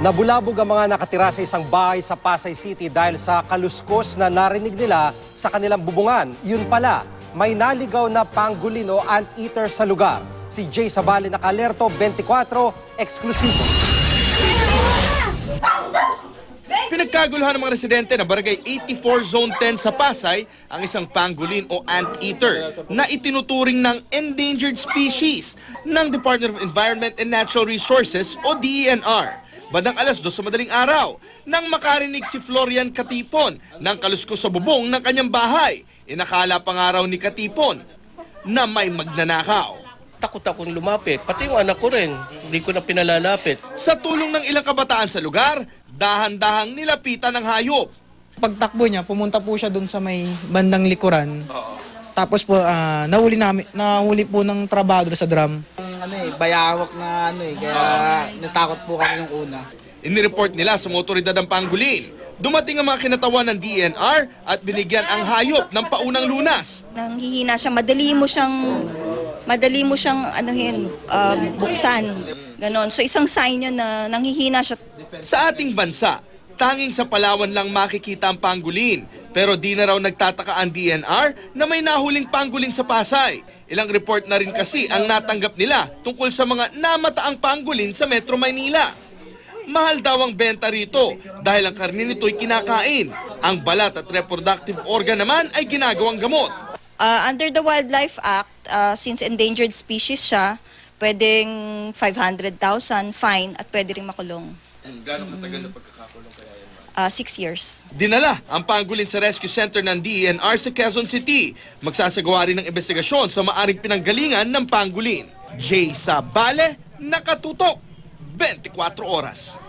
Nabulabog ang mga nakatira sa isang bahay sa Pasay City dahil sa kaluskos na narinig nila sa kanilang bubungan. Yun pala, may naligaw na pangolin o anteater sa lugar. Si Jay Sabali naka-alerto, 24, eksklusibo. Pinagkaguluhan ng mga residente ng Barangay 84 Zone 10 sa Pasay ang isang pangolin o anteater na itinuturing ng endangered species ng Department of Environment and Natural Resources o DENR. Bandang alas 2 sa madaling araw, nang makarinig si Florian Katipon ng kaluskos sa bubong ng kanyang bahay, inakala pa nga raw ni Katipon na may magnanakaw. Takot akong lumapit, pati yung anak ko rin, hindi ko na pinalalapit. Sa tulong ng ilang kabataan sa lugar, dahan-dahang nilapitan ng hayop. Pagtakbo niya, pumunta po siya doon sa may bandang likuran. Tapos po, nahuli po ng trabahador sa drum. Bayawak na kaya natakot po kami yung una. Inireport nila sa otoridad ng pangolin. Dumating ang mga kinatawan ng DNR at binigyan ang hayop ng paunang lunas. Nanghihina siya, madali mo siyang buksan. Ganon. So isang sign yun na nanghihina siya. Sa ating bansa, tanging sa Palawan lang makikita ang pangolin. Pero di na raw nagtataka ang DNR na may nahuling pangolin sa Pasay. Ilang report na rin kasi ang natanggap nila tungkol sa mga namataang pangolin sa Metro Maynila. Mahal daw ang benta rito dahil ang karne nito'y kinakain. Ang balat at reproductive organ naman ay ginagawang gamot. Under the Wildlife Act, since endangered species siya, pwedeng 500,000 fine at pwede rin makulong. Gano'ng katagal na pagkakakulong kaya yan? 6 years. Dinala ang pangolin sa rescue center ng DENR sa Quezon City. Magsasagawa rin ng investigasyon sa maaring pinanggalingan ng pangolin. Jay Sabale, nakatutok, 24 oras.